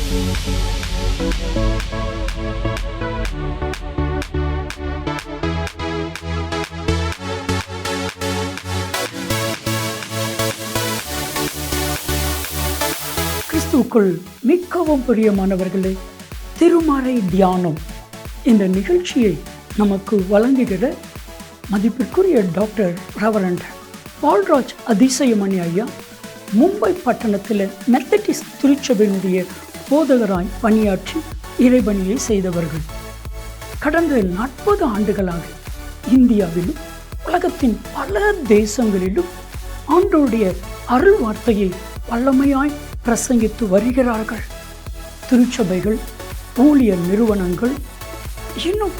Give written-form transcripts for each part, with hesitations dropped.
கிறிஸ்துவுக்குள் மிகவும் பிரியமானவர்களே, திருமறை தியானம் இந்த நிகழ்ச்சியை நமக்கு வழங்குகிற மதிப்பிற்குரிய டாக்டர் ரெவரண்ட் பால்ராஜ் அதிசயமணி ஐயா மும்பை பட்டணத்தில் மெத்தடிஸ்ட் திருச்சபையினுடைய போதகராய் பணியாற்றி இறைபணியை செய்தவர்கள். கடந்த 40 ஆண்டுகளாக இந்தியாவிலும் உலகத்தின் பல தேசங்களிலும் ஆண்டவருடைய அருள் வார்த்தையை வல்லமையாய் பிரசங்கித்து வருகிறார்கள். திருச்சபைகள், ஊழியர் நிறுவனங்கள், இன்னும்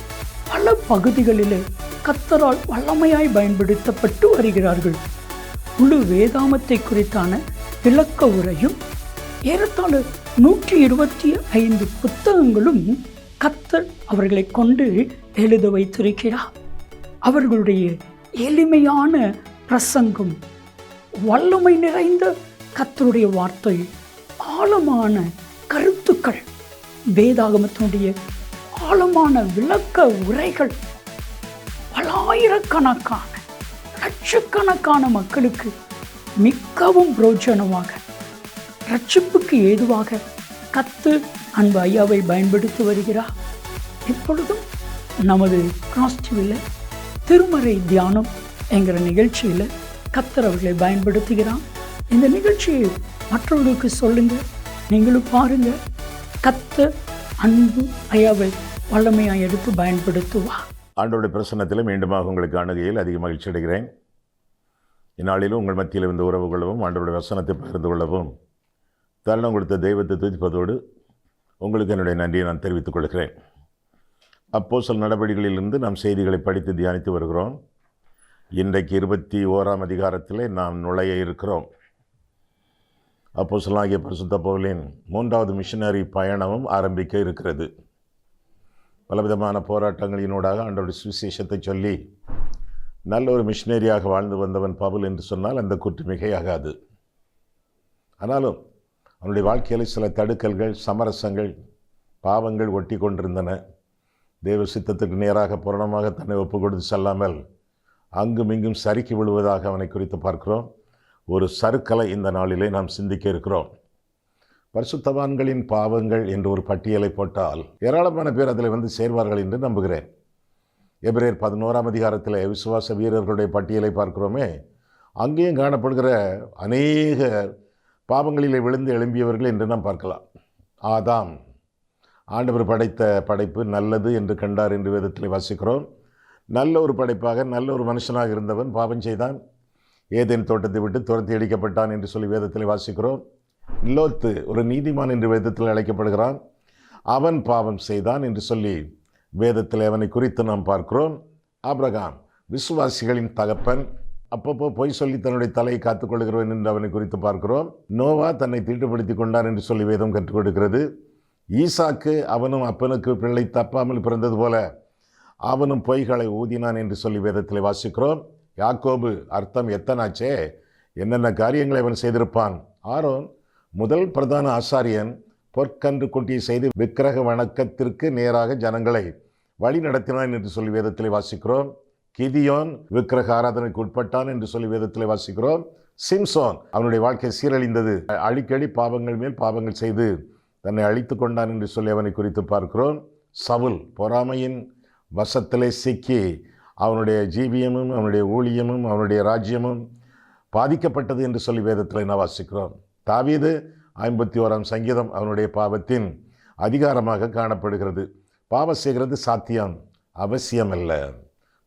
பல பகுதிகளிலே கர்த்தரால் வல்லமையாய் பயன்படுத்தப்பட்டு வருகிறார்கள். முழு வேதாமத்தை குறித்தான விளக்க உரையும் ஏறத்தாழ 125 புத்தகங்களும் கர்த்தர் அவர்களை கொண்டு எழுத வைத்திருக்கிறார். அவர்களுடைய எளிமையான பிரசங்கம், வல்லமை நிறைந்த கர்த்தருடைய வார்த்தை, ஆழமான கருத்துக்கள், வேதாகமத்தினுடைய ஆழமான விளக்க உரைகள் பலாயிரக்கணக்கான லட்சக்கணக்கான மக்களுக்கு மிகவும் பிரோஜனமாக, ரட்சிப்புக்கு ஏதுவாக கர்த்தர் அன்பு ஐயாவை பயன்படுத்தி வருகிறார். இப்பொழுதும் நமது கிராஸ் டிவியில் திருமறை தியானம் என்கிற நிகழ்ச்சியில் கர்த்தர் அவர்களை பயன்படுத்துகிறார். இந்த நிகழ்ச்சியை மற்றவர்களுக்கு சொல்லுங்க, நீங்களும் பாருங்க. கர்த்தர் அன்பு ஐயாவை வல்லமையாக எடுத்து பயன்படுத்துவார். ஆண்டவருடைய பிரசன்னத்தில் மீண்டுமாக உங்களுக்கு அணுகையில் அதிக மகிழ்ச்சி அடைகிறேன். இந்நாளிலும் உங்கள் மத்தியில் இருந்து உறவு கொள்ளவும், ஆண்டவருடைய வசனத்தை பகிர்ந்து கொள்ளவும் தருணம் கொடுத்த தெய்வத்தை துதிப்பதோடு உங்களுக்கு என்னுடைய நன்றியை நான் தெரிவித்துக் கொள்கிறேன். அப்போஸ்தலர் நடபடிகளிலிருந்து நாம் செய்திகளை படித்து தியானித்து வருகிறோம். இன்றைக்கு 21ஆம் அதிகாரத்திலே நாம் நுழைய இருக்கிறோம். அப்போஸ்தலனாகிய பரிசுத்த பவுலின் 3வது மிஷனரி பயணமும் ஆரம்பிக்க இருக்கிறது. பலவிதமான போராட்டங்களினூடாக ஆண்டவருடைய சுவிசேஷத்தை சொல்லி நல்ல ஒரு மிஷனரியாக வாழ்ந்து வந்தவன் பவுல் என்று சொன்னால் அந்த கூற்று மிகையாகாது. ஆனாலும் அவனுடைய வாழ்க்கையில் சில தடுக்கல்கள், சமரசங்கள், பாவங்கள் ஒட்டி கொண்டிருந்தன. தேவ சித்தத்துக்கு நேராக பூரணமாக தன்னை ஒப்பு கொடுத்து செல்லாமல் அங்கும் இங்கும் சறுக்கி விழுவதாக அவனை குறித்து பார்க்கிறோம். ஒரு சறுக்கலை இந்த நாளிலே நாம் சிந்திக்க இருக்கிறோம். பரிசுத்தவான்களின் பாவங்கள் என்று ஒரு பட்டியலை போட்டால் ஏராளமான பேர் அதில் வந்து சேர்வார்கள் என்று நம்புகிறேன். எபிரேயர் 11ஆம் அதிகாரத்தில் விசுவாச வீரர்களுடைய பட்டியலை பார்க்கிறோமே, அங்கேயும் காணப்படுகிற அநேக பாவங்களிலே விழுந்து எழும்பியவர்கள் என்று நாம் பார்க்கலாம். ஆதாம் ஆண்டவர் படைத்த படைப்பு நல்லது என்று கண்டார் என்று வேதத்தில் வாசிக்கிறோம். நல்ல ஒரு படைப்பாக, நல்ல ஒரு மனுஷனாக இருந்தவன் பாவம் செய்தான். ஏதேன் தோட்டத்தை விட்டு துரத்தி அடிக்கப்பட்டான் என்று சொல்லி வேதத்தில் வாசிக்கிறோம். லோத்து ஒரு நீதிமான் என்று வேதத்தில் அழைக்கப்படுகிறான். அவன் பாவம் செய்தான் என்று சொல்லி வேதத்தில் அவனை குறித்து நாம் பார்க்கிறோம். ஆபிரகாம் விசுவாசிகளின் தகப்பன், அப்பப்போ பொய் சொல்லி தன்னுடைய தலையை காத்துக்கொள்கிறவன் என்று அவனை குறித்து பார்க்கிறோம். நோவா தன்னை தீட்டுப்படுத்தி கொண்டான் என்று சொல்லி வேதம் கற்றுக் கொடுக்கிறது. ஈசாக்கு அவனும் அப்பனுக்கு பிள்ளை தப்பாமல் பிறந்தது போல அவனும் பொய்களை ஊதினான் என்று சொல்லி வேதத்தில் வாசிக்கிறோம். யாக்கோபு அர்த்தம் எத்தனாச்சே, என்னென்ன காரியங்களை அவன் செய்திருப்பான். ஆரோன் முதல் பிரதான ஆசாரியன், பொற்கன்று குட்டியை செய்து விக்கிரக வணக்கத்திற்கு நேராக ஜனங்களை வழி நடத்தினான் என்று சொல்லி வேதத்தில் வாசிக்கிறோம். கிதியோன் விக்கிரக ஆராதனைக்கு உட்பட்டான் என்று சொல்லி வேதத்தில் வாசிக்கிறோம். சிம்சோன் அவனுடைய வாழ்க்கை சீரழிந்தது, அடிக்கடி பாவங்கள் மேல் பாவங்கள் செய்து தன்னை அழித்து கொண்டான் என்று சொல்லி அவனை குறித்து பார்க்கிறோம். சவுல் பொறாமையின் வசத்திலே சிக்கி அவனுடைய ஜீவியமும் அவனுடைய ஊழியமும் அவனுடைய ராஜ்யமும் பாதிக்கப்பட்டது என்று சொல்லி வேதத்தில் நான் வாசிக்கிறோம். தாவீது 51ஆம் சங்கீதம் அவனுடைய பாவத்தின் அதிகாரமாக காணப்படுகிறது. பாவம் செய்கிறது சாத்தியம், அவசியம் அல்ல.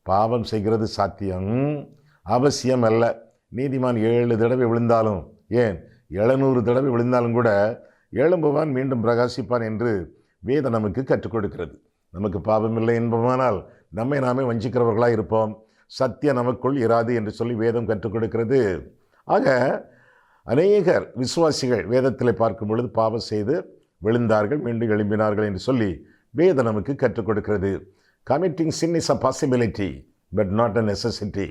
பாவம் செய்கிறது சாத்தியம், அவசியம் அல்ல. நீதிமான் 7 தடவை விழுந்தாலும், ஏன் 700 தடவை விழுந்தாலும் கூட எழும்புவான், மீண்டும் பிரகாசிப்பான் என்று வேதம் நமக்கு கற்றுக் கொடுக்கிறது. நமக்கு பாவம் இல்லை என்பமானால் நம்மை நாமே வஞ்சிக்கிறவர்களாக இருப்போம். சத்தியம் நமக்குள் இராது என்று சொல்லி வேதம் கற்றுக் கொடுக்கிறது. ஆக அநேகர் விசுவாசிகள் வேதத்தில் பார்க்கும் பொழுது பாவம் செய்து விழுந்தார்கள், மீண்டும் எழும்பினார்கள் என்று சொல்லி வேதம் நமக்கு கற்றுக் கொடுக்கிறது. Committing sin is a possibility but not a necessity.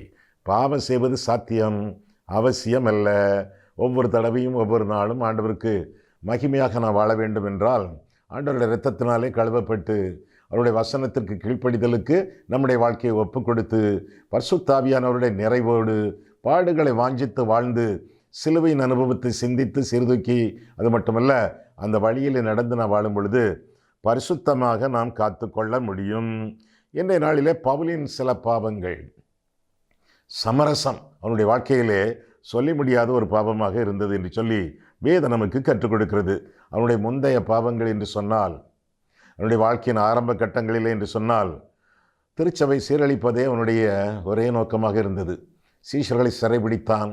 பாவம் செய்வது சாத்தியம், அவசியம் அல்ல. ஒவ்வொரு தடவையும் ஒவ்வொரு நாளும் ஆண்டவருக்கு மகிமையாக நான் வாழ வேண்டும் என்றால் ஆண்டவருடைய இரத்தத்தினாலே கழுவப்பட்டு அவருடைய வசனத்திற்கு கீழ்ப்படிதலுக்கு நம்முடைய வாழ்க்கையை ஒப்பு கொடுத்து பரிசுத்த ஆவியானவருடைய நிறைவோடு பாடுகளை வாஞ்சித்து வாழ்ந்து சிலுவையின் அனுபவத்தை சிந்தித்து சீர்தூக்கி, அது மட்டுமல்ல அந்த வழியில் நடந்து நான் வாழும் பொழுது பரிசுத்தமாக நாம் காத்து கொள்ள முடியும். இன்றைய நாளிலே பவுலின் சில பாவங்கள், சமரசம் அவனுடைய வாழ்க்கையிலே சொல்லி முடியாத ஒரு பாவமாக இருந்தது என்று சொல்லி வேதம் நமக்கு கற்றுக் கொடுக்கிறது. அவனுடைய முந்தைய பாவங்கள் என்று சொன்னால், அவனுடைய வாழ்க்கையின் ஆரம்ப கட்டங்களிலே என்று சொன்னால், திருச்சபை சீரழிப்பதே அவனுடைய ஒரே நோக்கமாக இருந்தது. சீஷர்களை சிறைபிடித்தான்,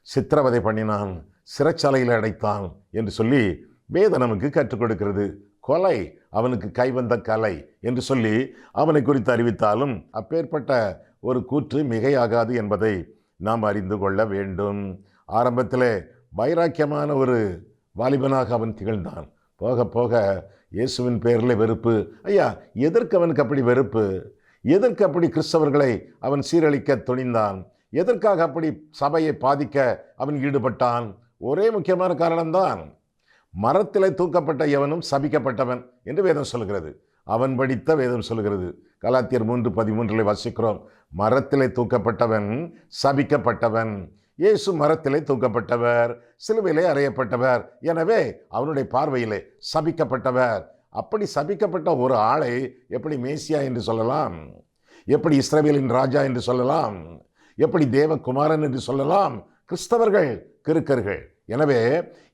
சித்திரவதை பண்ணினான், சிறைச்சாலையில் அடைத்தான் என்று சொல்லி வேதம் நமக்கு கற்றுக் கொடுக்கிறது. கொலை அவனுக்கு கைவந்த கலை என்று சொல்லி அவனை குறித்து அறிவித்தாலும் அப்பேற்பட்ட ஒரு கூற்று மிகையாகாது என்பதை நாம் அறிந்து கொள்ள வேண்டும். ஆரம்பத்திலே வைராக்கியமான ஒரு வாலிபனாக அவன் திகழ்ந்தான். போக போக இயேசுவின் பேரில் வெறுப்பு. ஐயா, எதற்கு அவனுக்கு அப்படி வெறுப்பு? எதற்கு அப்படி கிறிஸ்தவர்களை அவன் சீரழிக்க துணிந்தான்? எதற்காக அப்படி சபையை பாதிக்க அவன் ஈடுபட்டான்? ஒரே முக்கியமான காரணம்தான், மரத்திலே தூக்கப்பட்ட எவனும் சபிக்கப்பட்டவன் என்று வேதம் சொல்கிறது. அவன் படித்த வேதம் சொல்கிறது. கலாத்தியர் 3:13 வாசிக்கிறோம். மரத்திலே தூக்கப்பட்டவன் சபிக்கப்பட்டவன். இயேசு மரத்திலே தூக்கப்பட்டவர், சிலுவையிலே அறையப்பட்டவர். எனவே அவனுடைய பார்வையிலே சபிக்கப்பட்டவர். அப்படி சபிக்கப்பட்ட ஒரு ஆளை எப்படி மேசியா என்று சொல்லலாம்? எப்படி இஸ்ரவேலின் ராஜா என்று சொல்லலாம்? எப்படி தேவகுமாரன் என்று சொல்லலாம்? கிறிஸ்தவர்கள் கிறுக்கர்கள். எனவே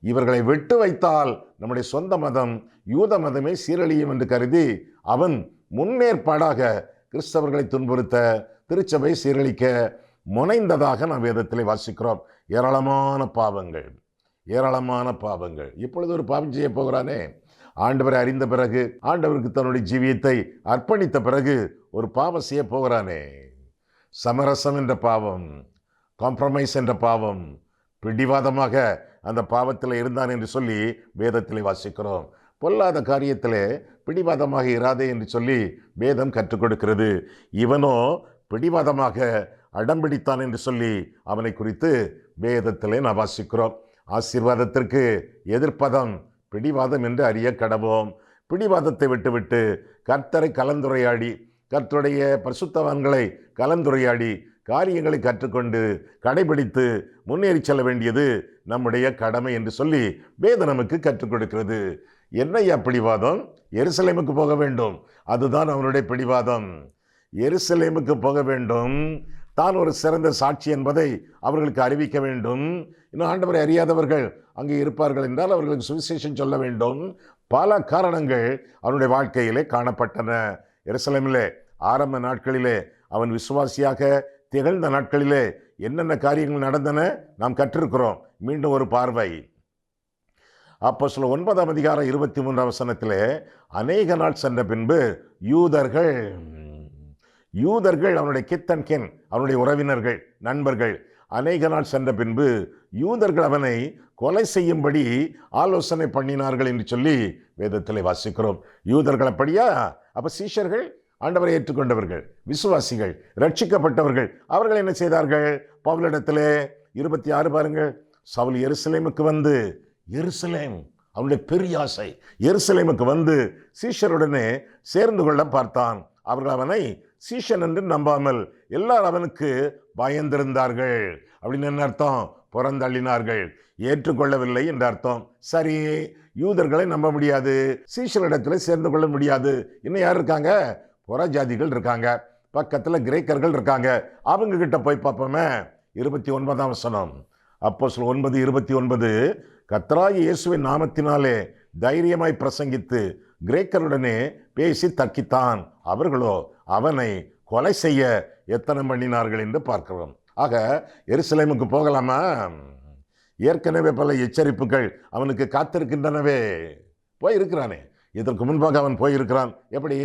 இவர்களை விட்டு வைத்தால் நம்முடைய சொந்த மதம் யூத மதமே சீரழியும் என்று கருதி அவன் முன்னேற்பாடாக கிறிஸ்தவர்களை துன்புறுத்த, திருச்சபை சீரழிக்க முனைந்ததாக நாம் வேதத்திலே வாசிக்கிறோம். ஏராளமான பாவங்கள், ஏராளமான பாவங்கள். இப்பொழுது ஒரு பாவம் செய்ய போகிறானே, ஆண்டவரை அறிந்த பிறகு, ஆண்டவருக்கு தன்னுடைய ஜீவியத்தை அர்ப்பணித்த பிறகு ஒரு பாவம் செய்ய போகிறானே. சமரசம் என்ற பாவம், காம்ப்ரமைஸ் என்ற பாவம், பிடிவாதமாக அந்த பாவத்தில் இருந்தான் என்று சொல்லி வேதத்திலே வாசிக்கிறோம். பொல்லாத காரியத்திலே பிடிவாதமாக இராதே என்று சொல்லி வேதம் கற்றுக் கொடுக்கிறது. இவனோ பிடிவாதமாக அடம்பிடித்தான் என்று சொல்லி அவனை குறித்து வேதத்திலே நாம் வாசிக்கிறோம். ஆசீர்வாதத்திற்கு எதிர்ப்பதம் பிடிவாதம் என்று அறிய கடவோம். பிடிவாதத்தை விட்டுவிட்டு கர்த்தரை கலந்துரையாடி, கர்த்தருடைய பரிசுத்தவான்களை கலந்துரையாடி காரியங்களை கற்றுக்கொண்டு கடைபிடித்து முன்னேறி செல்ல வேண்டியது நம்முடைய கடமை என்று சொல்லி வேதம் நமக்கு கற்றுக் கொடுக்கிறது. என்னையா பிடிவாதம்? எருசலேமுக்கு போக வேண்டும், அதுதான் அவனுடைய பிடிவாதம். எருசலேமுக்கு போக வேண்டும், தான் ஒரு சிறந்த சாட்சி என்பதை அவர்களுக்கு அறிவிக்க வேண்டும். இன்னும் ஆண்டவரை அறியாதவர்கள் அங்கே இருப்பார்கள் என்றால் அவர்களுக்கு சுவிசேஷம் சொல்ல வேண்டும். பல காரணங்கள் அவனுடைய வாழ்க்கையிலே காணப்பட்டன. எருசலேமிலே ஆரம்ப நாட்களிலே அவன் விசுவாசியாக திகழ்ந்த நாட்களிலே என்னென்ன காரியங்கள் நடந்தன நாம் கற்றிருக்கிறோம். மீண்டும் ஒரு பார்வை. அப்போஸ்தலர் 9:23 அநேக நாள் சென்ற பின்பு யூதர்கள் அவனுடைய கித்தன் கென், அவனுடைய உறவினர்கள், நண்பர்கள், அநேக நாள் சென்ற பின்பு யூதர்கள் அவனை கொலை செய்யும்படி ஆலோசனை பண்ணினார்கள் என்று சொல்லி வேதத்திலே வாசிக்கிறோம். யூதர்கள் அப்படியா? அப்ப சீஷர்கள், ஆண்டவரை ஏற்றுக்கொண்டவர்கள், விசுவாசிகள், ரட்சிக்கப்பட்டவர்கள், அவர்கள் என்ன செய்தார்கள்? பவுலிடத்திலே 26 பாருங்கள். சவுல் எருசலேமுக்கு வந்து, எருசலேம் அவனுடைய பெரிய ஆசை, எருசலேமுக்கு வந்து சீஷருடனே சேர்ந்து கொள்ள பார்த்தான். அவர்கள் அவனை சீஷன் என்று நம்பாமல் எல்லாரும் அவனுக்கு பயந்திருந்தார்கள். அப்படின்னு என்ன அர்த்தம்? புறந்தள்ளினார்கள், ஏற்றுக்கொள்ளவில்லை என்ற அர்த்தம். சரி, யூதர்களை நம்ப முடியாது, சீஷரிடத்தில் சேர்ந்து கொள்ள முடியாது. இன்னும் யார் இருக்காங்க? புறஜாதிகள் இருக்காங்க, பக்கத்தில் கிரேக்கர்கள் இருக்காங்க. அவங்க கிட்ட போய் பார்ப்போமே. 29 அப்போஸ்தலர் 9:29 கர்த்தராகிய இயேசுவின் நாமத்தினாலே தைரியமாய் பிரசங்கித்து கிரேக்கருடனே பேசி தக்கித்தான். அவர்களோ அவனை கொலை செய்ய எத்தனம் பண்ணினார்கள் என்று பார்க்கிறோம். ஆக எருசலேமுக்கு போகலாமா? ஏற்கனவே பல எச்சரிப்புகள் அவனுக்கு காத்திருக்கின்றனவே. போயிருக்கிறானே, இதற்கு முன்பாக அவன் போயிருக்கிறான். எப்படி?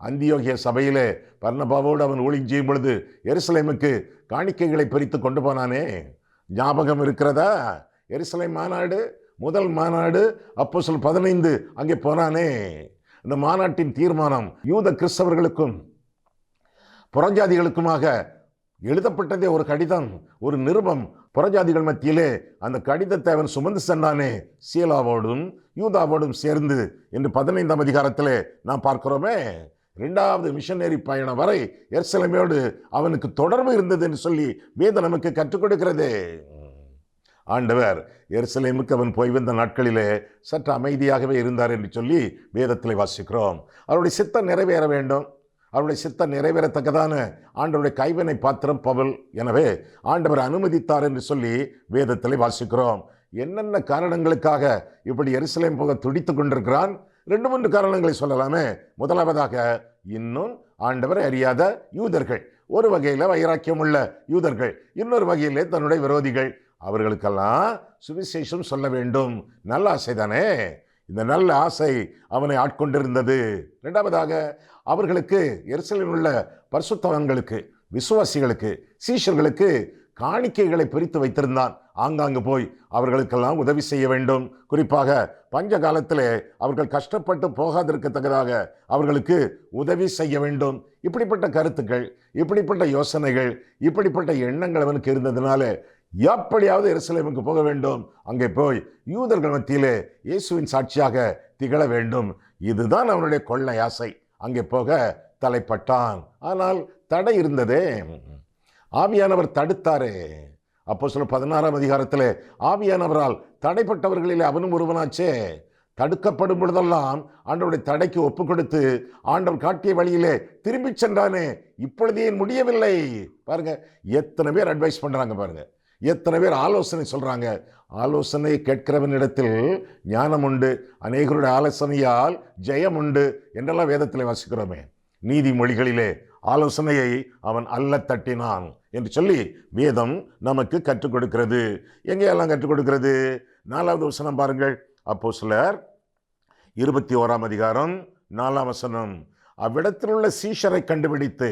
அந்தியோகிய சபையிலே பர்னபாவோடு அவன் ஊழியம் செய்யும் பொழுது எருசலேமுக்கு காணிக்கைகளை பிரித்து கொண்டு போனானே, ஞாபகம் இருக்கிறதா? எருசலேம் மாநாடு, முதல் மாநாடு, அப்போஸ்தலர் 15 அங்கே போனானே. இந்த மாநாட்டின் தீர்மானம் யூத கிறிஸ்தவர்களுக்கும் புறஜாதிகளுக்குமாக எழுதப்பட்டதே ஒரு கடிதம், ஒரு நிருபம். புறஜாதிகள் மத்தியிலே அந்த கடிதத்தை அவன் சுமந்து சென்றானே, சீலாவோடும் யூதாவோடும் சேர்ந்து என்று 15ஆம் அதிகாரத்திலே நாம் பார்க்கிறோமே. 2வது மிஷனரி பயணம் வரை எருசலேமோடு அவனுக்கு தொடர்பு இருந்தது என்று சொல்லி வேதம் நமக்கு கற்றுக் கொடுக்கிறதே. ஆண்டவர் எருசலேமுக்கு அவன் போய் வந்த நாட்களிலே சற்று அமைதியாகவே இருந்தார் என்று சொல்லி வேதத்திலே வாசிக்கிறோம். அவருடைய சித்தம் நிறைவேற வேண்டும். அவருடைய சித்தம் நிறைவேறத்தக்கதான ஆண்டவருடைய கைவினை பாத்திரம் பவுல். எனவே ஆண்டவர் அனுமதித்தார் என்று சொல்லி வேதத்திலே வாசிக்கிறோம். என்னென்ன காரணங்களுக்காக இப்படி எருசலேம் போக துடித்து கொண்டிருக்கிறான்? 2-3 காரணங்களை சொல்லலாமே. முதலாவதாக, இன்னும் ஆண்டவர் அறியாத யூதர்கள். ஒரு வகையில் வைராக்கியம் உள்ள யூதர்கள், இன்னொரு வகையிலே தன்னுடைய விரோதிகள். அவர்களுக்கெல்லாம் சுவிசேஷம் சொல்ல வேண்டும். நல்ல ஆசைதானே. இந்த நல்ல ஆசை அவனை ஆட்கொண்டிருந்தது. 2வதாக, அவர்களுக்கு எருசலேமில் உள்ள பரிசுத்தவான்களுக்கு, விசுவாசிகளுக்கு, சீஷர்களுக்கு காணிக்கைகளை பிரித்து வைத்திருந்தான். ஆங்காங்கு போய் அவர்களுக்கெல்லாம் உதவி செய்ய வேண்டும். குறிப்பாக பஞ்ச காலத்திலே அவர்கள் கஷ்டப்பட்டு போகாதிருக்கத்தக்கதாக அவர்களுக்கு உதவி செய்ய வேண்டும். இப்படிப்பட்ட கருத்துக்கள், இப்படிப்பட்ட யோசனைகள், இப்படிப்பட்ட எண்ணங்கள் அவனுக்கு இருந்ததுனால எப்படியாவது எருசலேமுக்கு போக வேண்டும். அங்கே போய் யூதர்கள் மத்தியிலே இயேசுவின் சாட்சியாக திகழ வேண்டும். இதுதான் அவனுடைய கொள்ளை ஆசை. அங்கே போக தலைப்பட்டான். ஆனால் தடை இருந்ததே. ஆவியானவர் தடுத்தாரே. அப்போஸ்தலர் 16ஆம் அதிகாரத்திலே ஆவியானவரால் தடைப்பட்டவர்களிலே அவனும் ஒருவனாச்சே. தடுக்கப்படும் பொழுதெல்லாம் ஆண்டவருடைய தடைக்கு ஒப்பு கொடுத்து ஆண்டவர் காட்டிய வழியிலே திரும்பி சென்றானே. இப்பொழுதே முடியவில்லை. பாருங்க, எத்தனை பேர் அட்வைஸ் பண்றாங்க பாருங்க, எத்தனை பேர் ஆலோசனை சொல்றாங்க. ஆலோசனை கேட்கிறவனிடத்தில் ஞானம் உண்டு, அநேகருடைய ஆலோசனையால் ஜெயம் உண்டு என்றெல்லாம் வேதத்தில் வாசிக்கிறோமே. நீதிமொழிகளிலே ஆலோசனையை அவன் அல்ல தட்டினான் என்று சொல்லி வேதம் நமக்கு கற்றுக் கொடுக்கிறது. எங்கேயெல்லாம் கற்றுக் கொடுக்கிறது? 4வது வசனம் பாருங்கள். அப்போஸ்தலர் 21ஆம் அதிகாரம் 4ஆம் வசனம். அவ்விடத்தில் உள்ள சீஷரை கண்டுபிடித்து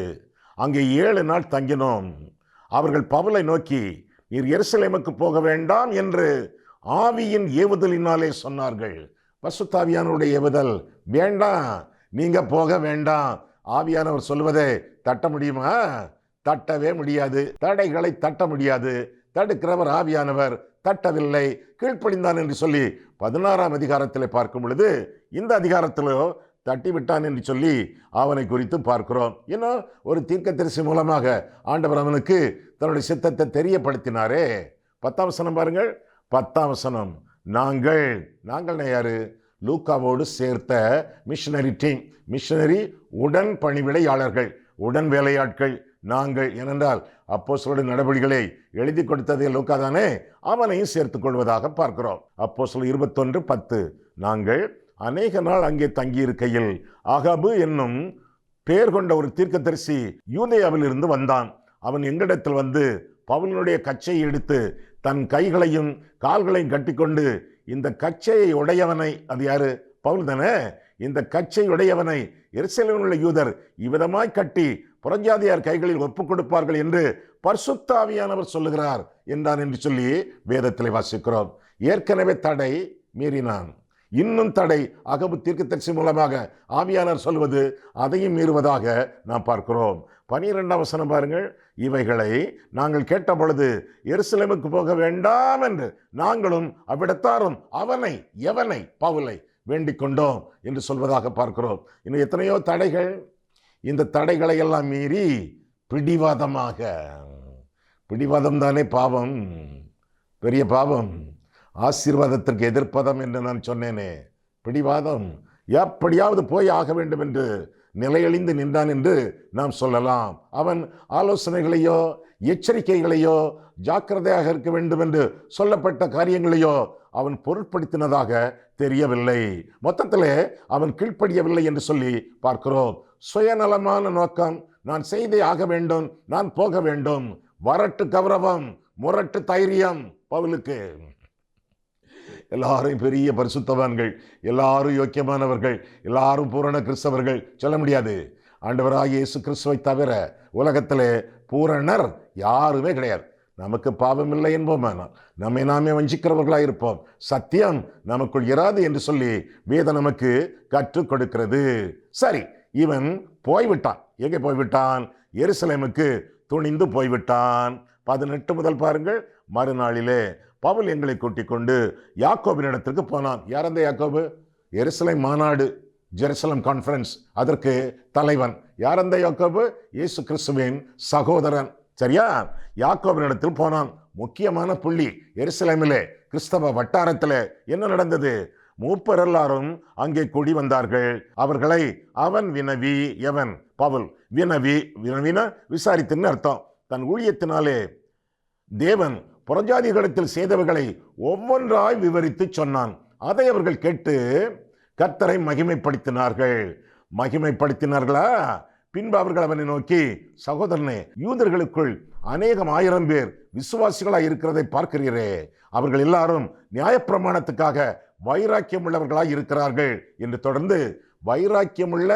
அங்கே 7 நாள் தங்கினோம். அவர்கள் பவுலை நோக்கி, நீர் எருசலேமுக்கு போக வேண்டாம் என்று ஆவியின் ஏவுதலினாலே சொன்னார்கள். பரிசுத்தாவியானவருடைய ஏவுதல் வேண்டாம், நீங்க போக வேண்டாம். ஆவியானவர் சொல்வதை தட்ட முடியுமா? தட்டவே முடியாது. தடைகளை தட்ட முடியாது. தடுக்கிறவர் ஆவியானவர், தட்டவில்லை, கீழ்ப்படிந்தான் என்று சொல்லி 16ஆம் அதிகாரத்தில் பார்க்கும் பொழுது இந்த அதிகாரத்திலோ தட்டிவிட்டான் என்று சொல்லி அவனை குறித்து பார்க்கிறோம். இன்னும் ஒரு தீர்க்கதரிசி மூலமாக ஆண்டவர் அவனுக்கு தன்னுடைய சித்தத்தை தெரியப்படுத்தினாரே. 10ஆம் வசனம் பாருங்கள். 10ஆம் வசனம். நாங்கள் யாரு? லூக்காவோடு சேர்த்த மிஷனரி டீம், மிஷனரி உடன் பணிவிடையாளர்கள், உடன் வேலையாட்கள் நாங்கள். ஏனென்றால் அப்போஸ்தலருடைய நடவடிக்கைகளை எழுதி கொடுத்ததே லூக்கா தானே, அவனையும் சேர்த்துக் கொள்வதாக பார்க்கிறோம். அப்போஸ்தலர் 21:10. நாங்கள் அநேக நாள் அங்கே தங்கியிருக்கையில் ஆகாபு என்னும் பெயர் கொண்ட ஒரு தீர்க்கதரிசி யூதேயாவில் இருந்து வந்தான். அவன் எங்களிடத்தில் வந்து பவுலினுடைய கச்சையை எடுத்து தன் கைகளையும் கால்களையும் கட்டிக்கொண்டு, இந்த கச்சையை உடையவனை, அது யாரு? பவுல் தானே. இந்த கச்சை உடையவனை எருசலேமில் உள்ள யூதர் இவ்விதமாய் கட்டி புறஜாதியார் கைகளில் ஒப்புக் கொடுப்பார்கள் என்று பரிசுத்த ஆவியானவர் சொல்லுகிறார் என்றான் என்று சொல்லி வேதத்தில் வாசிக்கிறோம். ஏற்கனவே தடை மீறினான், இன்னும் தடை ஆகாபு தீர்க்கதரிசி மூலமாக ஆவியானவர் சொல்வது அதையும் மீறுவதாக நாம் பார்க்கிறோம். 12ஆம் வசனம் பாருங்கள். இவைகளை நாங்கள் கேட்ட பொழுது எருசலேமுக்கு போக வேண்டாம் என்று நாங்களும் அவ்விடத்தாரும் எவனை பவுலை வேண்டிக் கொண்டோம் என்று சொல்வதாக பார்க்கிறோம். இன்னும் எத்தனையோ தடைகள். இந்த தடைகளை எல்லாம் மீறி பிடிவாதம் தானே பாவம், பெரிய பாவம். ஆசீர்வாதத்திற்கு எதிர்ப்பதம் என்று நான் சொன்னேனே, பிடிவாதம். எப்படியாவது போய் ஆக வேண்டும் என்று நிலையழிந்து நின்றான் என்று நாம் சொல்லலாம். அவன் ஆலோசனைகளையோ எச்சரிக்கைகளையோ ஜாக்கிரதையாக இருக்க வேண்டும் என்று சொல்லப்பட்ட காரியங்களையோ அவன் பொருட்படுத்தினதாக தெரியவில்லை. மொத்தத்திலே அவன் கீழ்ப்படியவில்லை என்று சொல்லி பார்க்கிறோம். சுயநலமான நோக்கம், நான் செய்தே ஆக வேண்டும், நான் போக வேண்டும். வரட்டு கௌரவம், முரட்டு தைரியம் பவுலுக்கு. எல்லாரும் பெரிய பரிசுத்தவான்கள், எல்லாரும் யோக்கியமானவர்கள், எல்லாரும் பூரண கிறிஸ்தவர்கள் சொல்ல முடியாது. ஆண்டவராகிய இயேசு கிறிஸ்துவை தவிர உலகத்திலே பூரணர் யாருமே கிடையாது. நமக்கு பாவம் இல்லை என்போமானால் நம்மை நாமே வஞ்சிக்கிறவர்களாக இருப்போம். சத்தியம் நமக்குள் இராது என்று சொல்லி வேதம் நமக்கு கற்றுக் கொடுக்கிறது. சரி, இவன் போய்விட்டான். எங்கே போய்விட்டான்? எருசலேமுக்கு துணிந்து போய்விட்டான். 18 முதல் பாருங்கள். மறுநாளிலே பவுல் எங்களை கூட்டிக் கொண்டு யாக்கோபினிடத்திற்கு போனான். யார் அந்த யாக்கோபு? எருசலேம் மாநாடு, ஜெருசலம் கான்ஃபரன்ஸ், அதற்கு தலைவன். யார் அந்த யாக்கோபு? இயேசு கிறிஸ்துவின் சகோதரன். சரியா? யாக்கோபினிடத்தில் போனான். முக்கியமான புள்ளி. எருசலேமிலே கிறிஸ்தவ வட்டாரத்தில் என்ன நடந்தது? மூப்பர் எல்லாரும் அங்கே கூடி வந்தார்கள். அவர்களை அவன் வினவி, எவன்? பவுல் வினவின விசாரித்துன்னு அர்த்தம். தன் ஊழியத்தினாலே தேவன் புறஜாதிகளிடத்தில் செய்தவர்களை ஒவ்வொன்றாய் விவரித்து சொன்னான். அதை அவர்கள் கேட்டு கர்த்தரை மகிமைப்படுத்தினார்களா? பின்பு அவர்கள் அவனை நோக்கி, சகோதரனே, யூதர்களுக்குள் அநேகம் ஆயிரம் பேர் விசுவாசிகளாய் இருக்கிறதை பார்க்கிறீரே, அவர்கள் எல்லாரும் நியாயப்பிரமாணத்துக்காக வைராக்கியம் உள்ளவர்களாய் இருக்கிறார்கள் என்று தொடர்ந்து வைராக்கியமுள்ள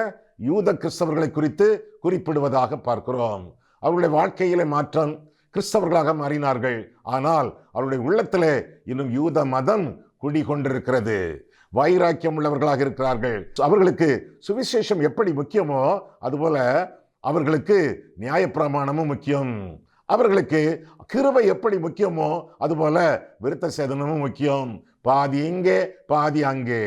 யூத கிறிஸ்தவர்களை குறித்து குறிப்பிடுவதாக பார்க்கிறோம். அவருடைய வாழ்க்கையிலே மாற்றம், கிறிஸ்தவர்களாக மாறினார்கள். ஆனால் அவருடைய உள்ளத்திலே இன்னும் யூத மதம் குடிகொண்டிருக்கிறது. வைராக்கியம் உள்ளவர்களாக இருக்கிறார்கள். அவர்களுக்கு சுவிசேஷம் எப்படி முக்கியமோ அதுபோல அவர்களுக்கு நியாயப்பிரமாணமும் முக்கியம். அவர்களுக்கு கிருபை எப்படி முக்கியமோ அதுபோல விருத்த சேதனமும் முக்கியம். பாதி இங்கே பாதி அங்கே.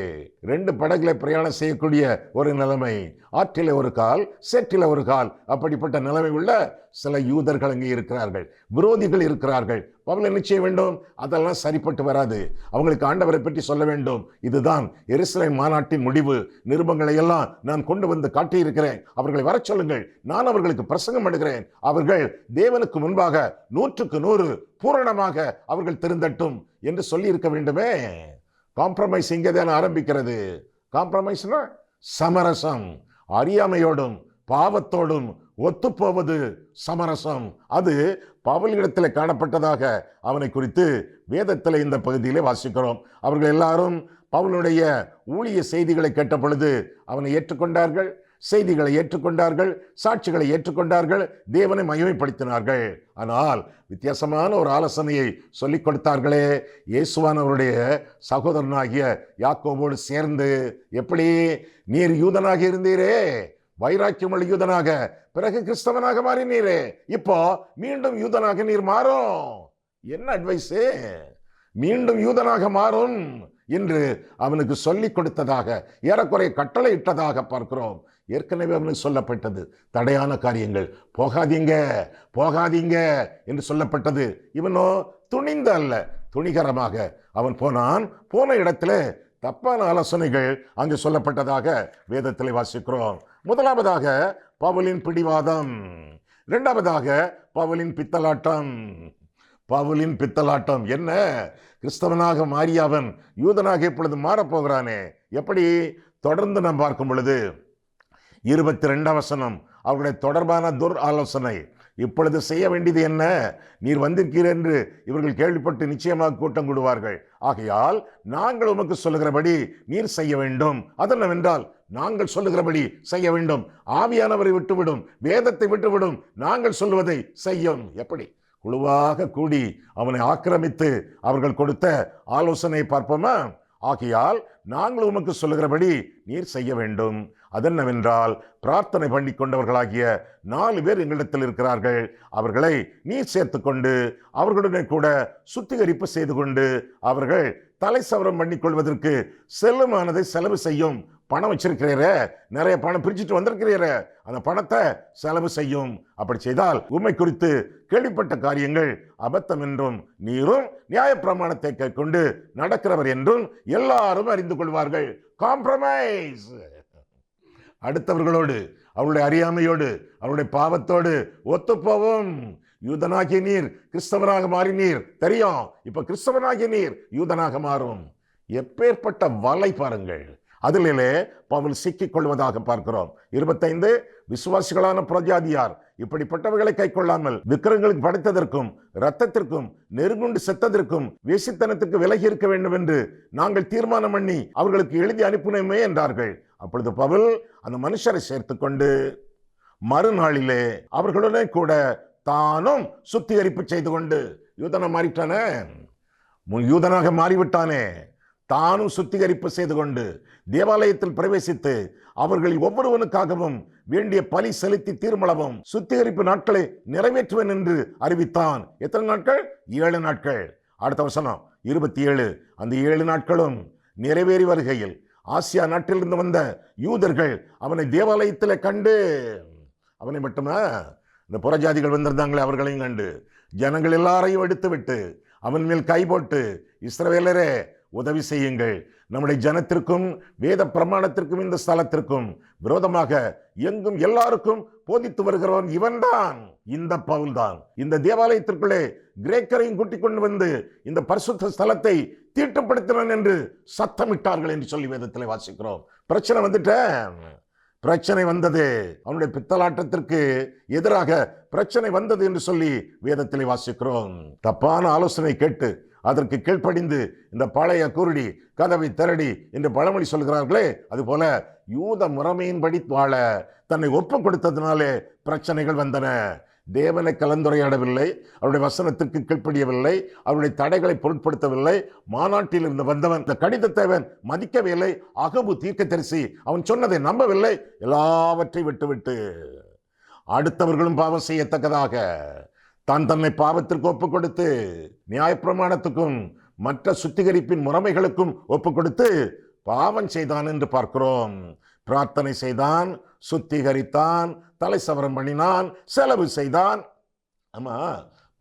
2 படகுல பிரயாணம் செய்யக்கூடிய ஒரு நிலைமை. ஆற்றில ஒரு கால், சேற்றில ஒரு கால். அப்படிப்பட்ட நிலைமை உள்ள சில யூதர்கள் அங்கே இருக்கிறார்கள், விரோதிகள் இருக்கிறார்கள். பவுல் என்ன செய்ய வேண்டும்? அதெல்லாம் சரிப்பட்டு வராது. அவங்களுக்கு ஆண்டவரை பற்றி சொல்ல வேண்டும். இதுதான் எருசலேம் மாநாட்டின் முடிவு. நிருபங்களை எல்லாம் நான் கொண்டு வந்து காட்டியிருக்கிறேன். அவர்களை வர சொல்லுங்கள், நான் அவர்களுக்கு பிரசங்கம் பண்ணுகிறேன். அவர்கள் தேவனுக்கு முன்பாக 100க்கு 100 பூரணமாக அவர்கள் திருந்தட்டும் என்று சொல்லி இருக்க வேண்டுமே. காம்ப்ரமைஸ் இங்கேதான் ஆரம்பிக்கிறது. காம்ப்ரமைஸ்னா சமரசம். அறியாமையோடும் பாவத்தோடும் ஒத்துப்போவது சமரசம். அது பவுலிடத்தில் காணப்பட்டதாக அவனை குறித்து வேதத்தில் இந்த பகுதியிலே வாசிக்கிறோம். அவர்கள் எல்லாரும் பவுலுடைய ஊழிய செய்திகளை கேட்ட பொழுது அவனை ஏற்றுக்கொண்டார்கள், செய்திகளை ஏற்றுக்கொண்டார்கள், சாட்சிகளை ஏற்றுக்கொண்டார்கள், தேவனை மகிமைப்படுத்தினார்கள். ஆனால் வித்தியாசமான ஒரு ஆலோசனையை சொல்லிக் கொடுத்தார்களே. இயேசுவானவருடைய சகோதரனாகிய யாக்கோபோடு சேர்ந்து, எப்படி நீர் யூதனாக இருந்தீரே, வைராக்கியமுள்ள யூதனாக, பிறகு கிறிஸ்தவனாக மாறினீரே, இப்போ மீண்டும் யூதனாக நீர் மாறும். என்ன அட்வைஸ்? மீண்டும் யூதனாக மாறும் என்று அவனுக்கு சொல்லிக் கொடுத்ததாக, ஏறக்குறைய கட்டளை இட்டதாக பார்க்கிறோம். ஏற்கனவே அவனுக்கு சொல்லப்பட்டது தடையான காரியங்கள், போகாதீங்க போகாதீங்க என்று சொல்லப்பட்டது. இவனோ துணிந்த அல்ல, துணிகரமாக அவன் போனான். போன இடத்துல தப்பான ஆலோசனைகள் அங்கு சொல்லப்பட்டதாக வேதத்தில் வாசிக்கிறோம். முதலாவதாக பவுலின் பிடிவாதம், இரண்டாவதாக பவுலின் பித்தலாட்டம். பவுலின் பித்தலாட்டம் என்ன? கிறிஸ்தவனாக மாறிய அவன் யூதனாக இப்பொழுது மாறப்போகிறானே. எப்படி? தொடர்ந்து நாம் பார்க்கும் பொழுது 22ஆம் வசனம் அவர்களுடைய தொடர்பான துர் ஆலோசனை. இப்பொழுது செய்ய வேண்டியது என்ன? நீர் வந்திருக்கிறீர் என்று இவர்கள் கேள்விப்பட்டு நிச்சயமாக கூட்டம் கூடுவார்கள். ஆகையால் நாங்கள் உமக்கு சொல்லுகிறபடி நீர் செய்ய வேண்டும். அதென்னவென்றால் நாங்கள் சொல்லுகிறபடி செய்ய வேண்டும். ஆவியானவரை விட்டுவிடும், வேதத்தை விட்டுவிடும், நாங்கள் சொல்லுவதை செய்யும். எப்படி? குழுவாக கூடி அவனை ஆக்கிரமித்து அவர்கள் கொடுத்த ஆலோசனை பார்ப்போமா? ஆகையால் நாங்கள் உமக்கு சொல்லுகிறபடி நீர் செய்ய வேண்டும். அதென்னவென்றால் பிரார்த்தனை பண்ணி கொண்டவர்களாகிய 4 பேர் எங்களிடத்தில் இருக்கிறார்கள். அவர்களை நீர் சேர்த்து கொண்டு அவர்களுடன் கூட சுத்திகரிப்பு செய்து கொண்டு அவர்கள் தலை சவரம் பண்ணி கொள்வதற்கு செல்லுமானதை செலவு செய்யும். பணம் வச்சிருக்கிறீர, நிறைய பணம் பிரிச்சுட்டு வந்திருக்கிறீர, அந்த பணத்தை செலவு செய்யும். அப்படி செய்தால் உண்மை குறித்து கேள்விப்பட்ட காரியங்கள் அபத்தம் என்றும் நீரும் நியாயப்பிரமாணத்தை கொண்டு நடக்கிறவர் என்றும் எல்லாரும் அறிந்து கொள்வார்கள். காம்ப்ரமைஸ். அடுத்தவர்களோடு, அவருடைய அறியாமையோடு, அவருடைய பாவத்தோடு ஒத்துப்போவும். யூதனாகிய நீர் கிறிஸ்தவனாக மாறினீர், தெரியும். இப்ப கிறிஸ்தவனாகிய நீர் யூதனாக மாறும். எப்பேற்பட்ட வலை பாருங்கள். அதிலே பவுல் சிக்கிக் கொள்வதாக பார்க்கிறோம். 25 விசுவாசிகளான புறஜாதியார் இப்படிப்பட்டவர்களை கை கொள்ளாமல் விக்கிரங்களுக்கு படைத்ததற்கும் இரத்தத்திற்கும் நெருங்குண்டு செத்ததற்கும் வேசித்தனத்துக்கு விலகி இருக்க வேண்டும் என்று நாங்கள் தீர்மானம் பண்ணி அவர்களுக்கு எழுதி அனுப்பினோமே என்றார்கள். அப்பொழுது பவுல் அந்த மனுஷரை சேர்த்து கொண்டு மறுநாளிலே அவர்களுடன் கூட தானும் சுத்திகரிப்பு செய்து கொண்டு, யூதனாக மாறிவிட்டானே, தானும் சுத்திகரிப்பு செய்து கொண்டு தேவாலயத்தில் பிரவேசித்து அவர்களில் ஒவ்வொருவனுக்காகவும் வேண்டிய பலி செலுத்தி தீர்மளவும் சுத்திகரிப்பு நாட்களை நிறைவேற்றுவேன் என்று அறிவித்தான். எத்தனை நாட்கள்? 7 நாட்கள். அடுத்த வசனம் 27. அந்த 7 நாட்களும் நிறைவேறி வருகையில் ஆசியா நாட்டிலிருந்து வந்த யூதர்கள் அவனை தேவாலயத்தில் கண்டு, அவனை மட்டுமா, இந்த புறஜாதிகள் வந்திருந்தாங்களே அவர்களையும் கண்டு ஜனங்கள் எல்லாரையும் எடுத்து விட்டு அவன் மேல் கை போட்டு, இஸ்ரவேலரே உதவி செய்யுங்கள், நம்முடைய ஜனத்திற்கும் வேத பிரமாணத்திற்கும் இந்த ஸ்தலத்திற்கும் விரோதமாக எங்கும் எல்லாருக்கும் போதித்து வருகிறவன் இவன்தான், இந்த பவுல் தான். இந்த தேவாலயத்திற்குள்ளே கிரேக்கரையும் கூட்டிக் கொண்டு வந்து இந்த பரிசுத்த ஸ்தலத்தை தீட்டுப்படுத்தினான் என்று சத்தமிட்டார்கள் என்று சொல்லி வேதத்தில் வாசிக்கிறோம். பிரச்சனை வந்துட்டேன், பிரச்சனை வந்தது, அவனுடைய பித்தலாட்டத்திற்கு எதிராக பிரச்சனை வந்தது என்று சொல்லி வேதத்தில் வாசிக்கிறோம். தப்பான ஆலோசனை கேட்டு அதற்கு கீழ்ப்படிந்து இந்த பழைய குருடி கதவை திரடி என்று பழமொழி சொல்கிறார்களே, அதுபோல யூத முறைமையின்படி வாழ தன்னை ஒப்பு கொடுத்ததினாலே பிரச்சனைகள் வந்தன. தேவனை கலந்துரையாடவில்லை, அவருடைய வசனத்திற்கு கீழ்ப்படியவில்லை, அவருடைய தடைகளை பொருட்படுத்தவில்லை. மாநாட்டில் இருந்து வந்தவன் இந்த கடிதத்தை அவன் மதிக்கவில்லை. அகபு தீர்க்கதரிசி அவன் சொன்னதை நம்பவில்லை. எல்லாவற்றை விட்டுவிட்டு அடுத்தவர்களும் பாவம் செய்யத்தக்கதாக தன்னை பாவத்திற்கு ஒப்பு கொடுத்து நியாயப்பிரமாணத்துக்கும் மற்ற சுத்திகரிப்பின் முறைமைகளுக்கும் ஒப்பு கொடுத்து பாவம் செய்தான் என்று பார்க்கிறோம். பிரார்த்தனை செய்தான், சுத்திகரித்தான், தலை சவரம் பண்ணினான், செலவு செய்தான். ஆமா,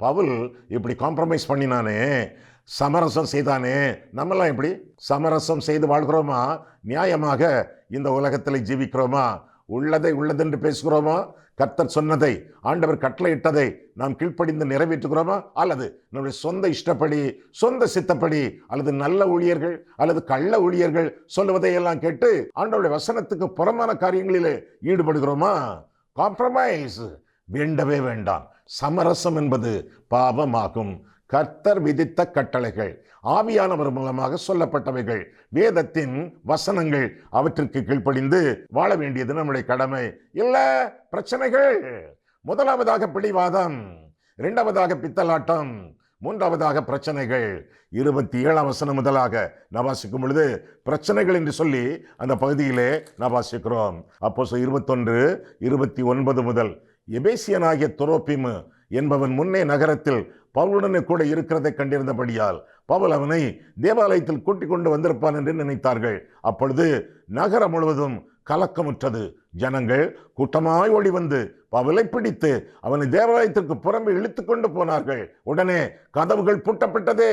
பவுல் இப்படி காம்ப்ரமைஸ் பண்ணினானே, சமரசம் செய்தானே. நம்மெல்லாம் எப்படி சமரசம் செய்து வாழ்கிறோமா? நியாயமாக இந்த உலகத்தில் ஜீவிக்கிறோமா? உள்ளதை உள்ளதென்று பேசுகிறோமா? கர்த்தர் சொன்னதை, ஆண்டவர் கட்டளையிட்டதை நாம் கீழ்ப்படிந்து நிறைவேற்றுகிறோமா? அல்லது நம்முடைய சொந்த இஷ்டப்படி, சொந்த சித்தப்படி, அல்லது நல்ல ஊழியர்கள் அல்லது கள்ள ஊழியர்கள் சொல்லுவதையெல்லாம் கேட்டு ஆண்டவருடைய வசனத்துக்கு புறமான காரியங்களிலே ஈடுபடுகிறோமா? காம்ப்ரமைஸ் வேண்டவே வேண்டாம். சமரசம் என்பது பாவமாகும். கர்த்தர் விதித்த கட்டளைகள், ஆவியானவர் மூலமாக சொல்லப்பட்டவைகள், வேதத்தின் வசனங்கள், அவற்றிற்கு கீழ்ப்படிந்து வாழ வேண்டியது நம்முடைய கடமை. இல்ல பிரச்சனைகள். முதலாவதாக பிடிவாதம், இரண்டாவதாக பித்தலாட்டம், மூன்றாவதாக பிரச்சனைகள். 27ஆம் வசனம் முதலாக நான் வாசிக்கும் பொழுது பிரச்சனைகள் என்று சொல்லி அந்த பகுதியிலே நான் வாசிக்கிறோம். அப்போஸ்தலர் 21:29 முதல், எபேசியனாகிய துரோப்பிமு என்பவன் முன்னே நகரத்தில் பவுலுடனே கூட இருக்கிறதை கண்டிருந்தபடியால் பவுல் அவனை தேவாலயத்தில் கூட்டிக் கொண்டு வந்திருப்பான் என்று நினைத்தார்கள். அப்பொழுது நகரம் முழுவதும் கலக்கமுற்றது. ஜனங்கள் கூட்டமாய் ஓடி வந்து பவுலை பிடித்து அவனை தேவாலயத்திற்கு புறம்பே இழுத்து கொண்டு போனார்கள். உடனே கதவுகள் பூட்டப்பட்டதே.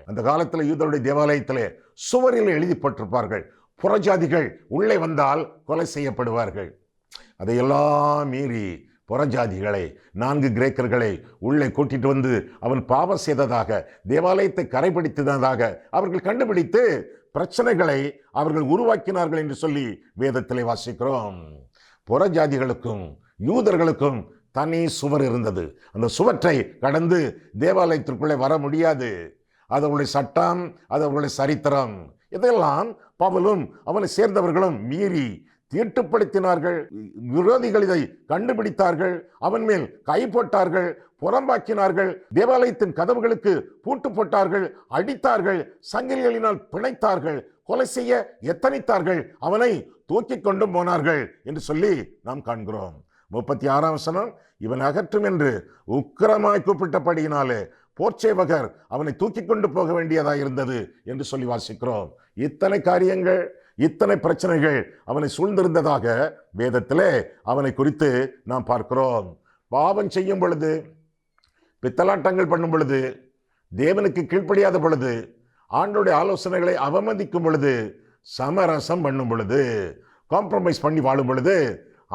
அந்த காலத்தில் யூதருடைய தேவாலயத்திலே சுவரில் எழுதிப்பட்டிருப்பார்கள், புறஜாதிகள் உள்ளே வந்தால் கொலை செய்யப்படுவார்கள். அதையெல்லாம் மீறி புறஜாதிகளை, 4 கிரேக்கர்களை உள்ளே கூட்டிட்டு வந்து அவன் பாவம் செய்ததாக, தேவாலயத்தை கரைபிடித்ததாக அவர்கள் கண்டுபிடித்து பிரச்சனைகளை அவர்கள் உருவாக்கினார்கள் என்று சொல்லி வேதத்திலே வாசிக்கிறோம். புறஜாதிகளுக்கும் யூதர்களுக்கும் தனி சுவர் இருந்தது. அந்த சுவற்றை கடந்து தேவாலயத்திற்குள்ளே வர முடியாது. அது அவருடைய சட்டம், அது அவருடைய சரித்திரம். இதெல்லாம் பவுலும் அவனை சேர்ந்தவர்களும் மீறி தீட்டுப்படுத்தினார்கள். விரோதிகள் இதை கண்டுபிடித்தார்கள், அவன் மேல் கை போட்டார்கள், புறம்பாக்கினார்கள், தேவாலயத்தின் கதவுகளுக்கு பூட்டு போட்டார்கள், அடித்தார்கள், சங்கிலிகளினால் பிணைத்தார்கள், கொலை செய்ய எத்தனித்தார்கள், அவனை தூக்கி கொண்டு போனார்கள் என்று சொல்லி நாம் காண்கிறோம். 36ஆம் வசனம், இவன் அகற்றும் என்று உக்கிரமாய் கூப்பிட்டபடியினாலே போர்ச்சேவகர் அவனை தூக்கி கொண்டு போக வேண்டியதாக இருந்தது என்று சொல்லி வாசிக்கிறோம். இத்தனை காரியங்கள், இத்தனை பிரச்சனைகள் அவனை சூழ்ந்திருந்ததாக வேதத்திலே அவனை குறித்து நாம் பார்க்கிறோம். பாவம் செய்யும் பொழுது, பித்தலாட்டங்கள் பண்ணும் பொழுது, தேவனுக்கு கீழ்ப்படியாத பொழுது, ஆண்டோடைய ஆலோசனைகளை அவமதிக்கும் பொழுது, சமரசம் பண்ணும் பொழுது, காம்ப்ரமைஸ் பண்ணி வாழும் பொழுது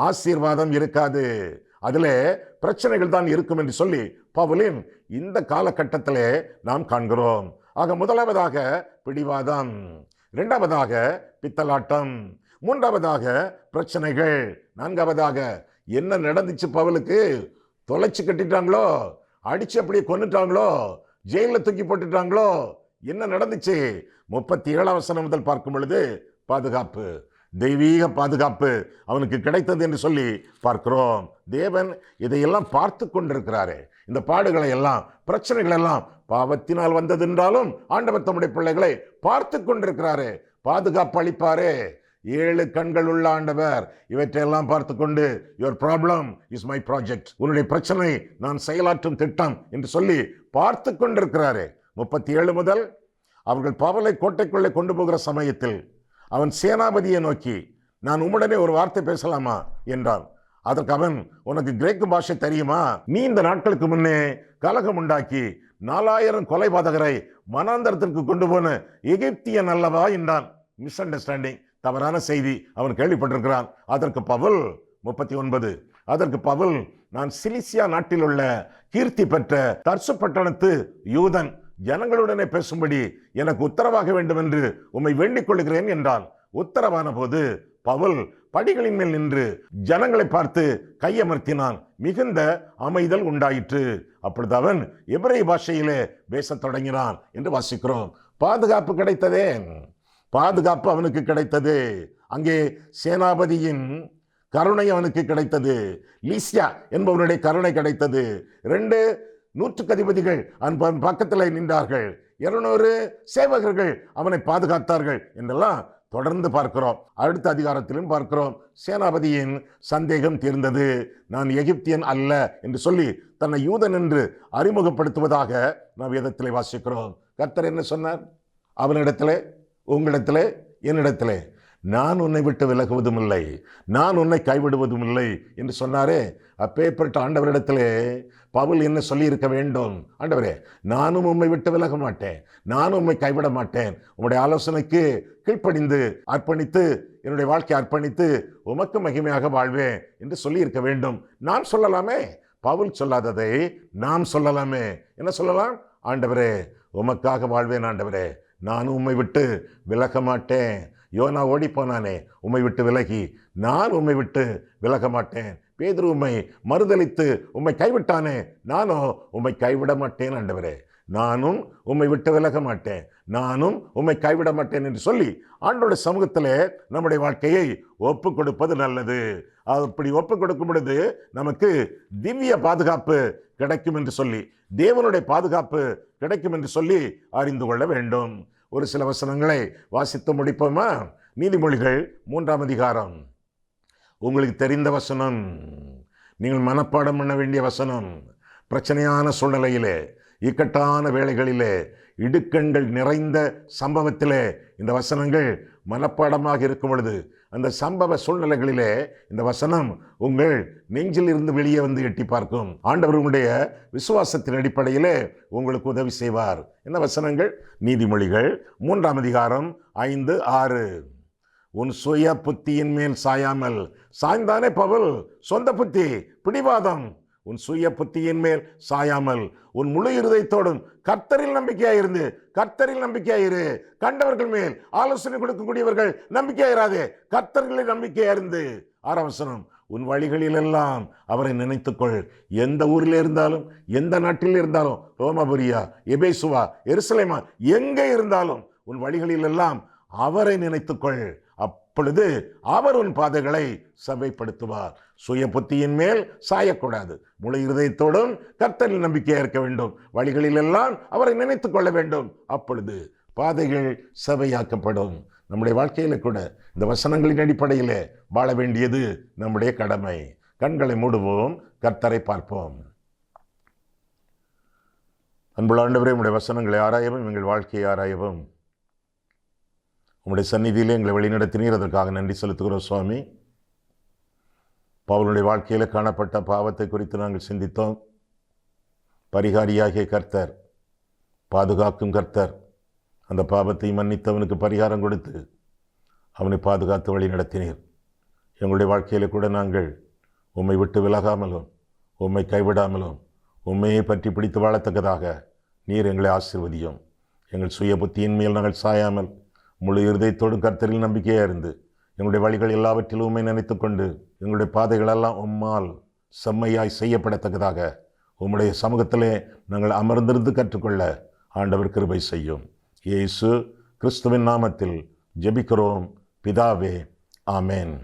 ஆசீர்வாதம் இருக்காது. அதில் பிரச்சனைகள் தான் இருக்கும் என்று சொல்லி பவுலின் இந்த காலகட்டத்திலே நாம் காண்கிறோம். ஆக முதலாவதாக பிடிவாதம், இரண்டாவதாக பித்தலாட்டம், மூன்றாவதாக பிரச்சனைகள், நான்காவதாக என்ன நடந்துச்சு? பவுலுக்கு தொலைச்சு கட்டிட்டாங்களோ, அடிச்சு அப்படியே கொன்னுட்டாங்களோ, ஜெயிலில் தூக்கி போட்டுட்டாங்களோ, என்ன நடந்துச்சு? 37ஆம் வசனம் முதல் பார்க்கும் பொழுது பாதுகாப்பு, தெய்வீக பாதுகாப்பு அவனுக்கு கிடைத்தது என்று சொல்லி பார்க்கிறோம். தேவன் இதையெல்லாம் பார்த்து கொண்டிருக்கிறாரே, இந்த பாடுகளை எல்லாம், பிரச்சனைகள் எல்லாம் பாவத்தினால் வந்ததென்றாலும் ஆண்டவர் தம்முடைய பிள்ளைகளை பார்த்து கொண்டிருக்கிறாரே, பாதுகாப்பு அளிப்பாரே. 7 கண்கள் உள்ள ஆண்டவர் இவற்றையெல்லாம் பார்த்து கொண்டு, your problem is my project, உன்னுடைய பிரச்சனை நான் செயலாற்றும் திட்டம் என்று சொல்லி பார்த்து கொண்டிருக்கிறாரே. 37 முதல் அவர்கள் பவுலை கோட்டைக்குள்ளே கொண்டு போகிற சமயத்தில் அவன் சேனாபதியை நோக்கி, நான் உம்முடனே ஒரு வார்த்தை பேசலாமா என்றான். அதற்கு அவன், உனக்கு கிரேக்கு பாஷை தெரியுமா? நீ இந்த நாட்களுக்கு முன்னே கலகம் உண்டாக்கி 4000 கொலைபாதகரை மனாந்தரத்திற்கு கொண்டு போன எகிப்தியன் அல்லவா என்றான். மிஸ் அண்டர்ஸ்டாண்டிங், தவறான செய்தி அவன் கேள்விப்பட்டிருக்கிறான். அதற்கு பவுல் 39, அதற்கு பவுல், நான் சிலிசியா நாட்டில் உள்ள கீர்த்தி பெற்ற தர்சு பட்டணத்து யூதன், ஜனங்களுடனே பேசும்படி எனக்கு உத்தரவாக வேண்டும் என்று உம்மை வேண்டிக் கொள்கிறேன் என்றான். உத்தரவான போது பவுல் படிகளின் மேல் நின்று ஜனங்களை பார்த்து கையமர்த்தினான். மிகுந்த அமைதல் உண்டாயிற்று. அப்பொழுது அவன் எபிரேய பாஷையிலே பேசத் தொடங்கினான் என்று வாசிக்கிறோம். பாதுகாப்பு கிடைத்ததே, பாதுகாப்பு அவனுக்கு கிடைத்தது. அங்கே சேனாபதியின் கருணை அவனுக்கு கிடைத்தது. லீசியா என்பவனுடைய கருணை கிடைத்தது. 2 நூற்றுக்கு அதிபதிகள் அவன் பக்கத்தில் நின்றார்கள். 200 சேவகர்கள் அவனை பாதுகாத்தார்கள் என்றெல்லாம் தொடர்ந்து பார்க்கிறோம். அடுத்த அதிகாரத்திலும் பார்க்கிறோம். சேனாபதியின் சந்தேகம் தீர்ந்தது. நான் எகிப்தியன் அல்ல என்று சொல்லி தன்னை யூதன் என்று அறிமுகப்படுத்துவதாக நாம் வேதத்திலே வாசிக்கிறோம். கர்த்தர் என்ன சொன்னார்? அவனிடத்திலே, உங்களிடத்திலே, என்னிடத்திலே, நான் உன்னை விட்டு விலகுவதும் இல்லை, நான் உன்னை கைவிடுவதும் இல்லை என்று சொன்னாரே. அப்பேற்பட்ட ஆண்டவரிடத்திலே பவுல் என்ன சொல்லி இருக்க வேண்டும்? ஆண்டவரே, நானும் உம்மை விட்டு விலக மாட்டேன், நானும் உம்மை கைவிட மாட்டேன், உம்முடைய ஆலோசனைக்கு கீழ்ப்படிந்து அர்ப்பணித்து என்னுடைய வாழ்க்கையை அர்ப்பணித்து உமக்கு மகிமையாக வாழ்வேன் என்று சொல்லி இருக்க வேண்டும். நாம் சொல்லலாமே, பவுல் சொல்லாததை நாம் சொல்லலாமே. என்ன சொல்லலாம்? ஆண்டவரே, உமக்காக வாழ்வேன், ஆண்டவரே, நானும் உம்மை விட்டு விலக மாட்டேன். யோனா ஓடி போனானே உம்மை விட்டு விலகி, நான் உம்மை விட்டு விலக மாட்டேன். பேதுரு உம்மை மறுதலித்து உம்மை கைவிட்டானே, நானும் உம்மை கைவிட மாட்டேன் ஆண்டவரே, நானும் உம்மை விட்டு விலக மாட்டேன், நானும் உம்மை கைவிட மாட்டேன் என்று சொல்லி ஆண்டோட சமூகத்திலே நம்முடைய வாழ்க்கையை ஒப்பு கொடுப்பது நல்லது. அப்படி ஒப்பு கொடுக்கும் பொழுது நமக்கு திவ்ய பாதுகாப்பு கிடைக்கும் என்று சொல்லி, தேவனுடைய பாதுகாப்பு கிடைக்கும் என்று சொல்லி அறிந்து கொள்ள வேண்டும். ஒரு சில வசனங்களை வாசித்து முடிப்போமா? நீதிமொழிகள் 3ஆம் அதிகாரம். உங்களுக்கு தெரிந்த வசனம், நீங்கள் மனப்பாடம் பண்ண வேண்டிய வசனம். பிரச்சனையான சூழ்நிலையிலே, இக்கட்டான வேளைகளிலே, இடுக்கண்கள் நிறைந்த சம்பவத்திலே இந்த வசனங்கள் மனப்பாடமாக இருக்கும் பொழுது, அந்த சம்பவ சூழ்நிலைகளிலே இந்த வசனம் உங்கள் நெஞ்சில் இருந்து வெளியே வந்து எட்டி பார்க்கும். ஆண்டவர் உங்களுடைய விசுவாசத்தின் அடிப்படையிலே உங்களுக்கு உதவி செய்வார். என்ன வசனங்கள்? நீதிமொழிகள் 3ஆம் அதிகாரம் 5, 6. உன் சுய புத்தியின் மேல் சாயாமல், சாய்ந்தானே பவுல், சொந்த புத்தி, பிடிவாதம். உன் சுய புத்தியின் மேல் சாயாமல் உன் முழு இருதயத்தோடும் கர்த்தரில் நம்பிக்கையாயிருந்து, கர்த்தரில் நம்பிக்கையாயிரு. கண்டவர்கள் மேல் ஆலோசனை கொடுக்கக்கூடியவர்கள் நம்பிக்கையாயிராதே, கர்த்தர்களில் நம்பிக்கையாயிருந்து. 6ஆம் வசனம், உன் வழிகளில் எல்லாம் அவரை நினைத்துக்கொள். எந்த ஊரில் இருந்தாலும், எந்த நாட்டில் இருந்தாலும், ரோமாபுரியா, எபேசுவா, எருசலேமா, எங்கே இருந்தாலும் உன் வழிகளில் எல்லாம் அவரை நினைத்துக்கொள். அப்பொழுது அவர் உன் பாதைகளை செவ்வைப்படுத்துவார். சுய புத்தியின் மேல் சாயக்கூடாது. முழு இருதயத்தோடும் கர்த்தரில் நம்பிக்கையா இருக்க வேண்டும். வழிகளில் எல்லாம் அவரை நினைத்துக் கொள்ள வேண்டும். அப்பொழுது பாதைகள் செவ்வையாக்கப்படும். நம்முடைய வாழ்க்கையில கூட இந்த வசனங்களின் அடிப்படையிலே வாழ வேண்டியது நம்முடைய கடமை. கண்களை மூடுவோம், கர்த்தரை பார்ப்போம். அன்புள்ள ஆண்டவரே, உம்முடைய வசனங்களை ஆராயவும், எங்கள் வாழ்க்கையை ஆராயவும் உம்முடைய சந்நிதியிலே எங்களை வழிநடத்தினீர். அதற்காக நன்றி செலுத்துகிறோம் சுவாமி. பவுலுடைய வாழ்க்கையில் காணப்பட்ட பாவத்தை குறித்து நாங்கள் சிந்தித்தோம். பரிகாரியாகிய கர்த்தர், பாதுகாக்கும் கர்த்தர், அந்த பாவத்தை மன்னித்தவனுக்கு பரிகாரம் கொடுத்து அவனை பாதுகாத்து வழி நடத்தினீர். எங்களுடைய வாழ்க்கையில் கூட நாங்கள் உம்மை விட்டு விலகாமலும், உம்மை கைவிடாமலும், உம்மையை பற்றி பிடித்து வாழத்தக்கதாக நீர் எங்களை ஆசீர்வதியும். எங்கள் சுய புத்தியின் மேல் நாங்கள் சாயாமல் முழு இருதயத்தோடும் கர்த்தரில் நம்பிக்கையாக இருந்து எங்களுடைய வழிகள் எல்லாவற்றிலும் உம்மை நினைத்து கொண்டு எங்களுடைய பாதைகளெல்லாம் உம்மால் செம்மையாய் செய்யப்படத்தக்கதாக உம்முடைய சமூகத்திலே நாங்கள் அமர்ந்திருந்து கற்றுக்கொள்ள ஆண்டவர் கிருபை செய்யும். இயேசு கிறிஸ்துவின் நாமத்தில் ஜெபிக்கிறோம் பிதாவே, ஆமென்.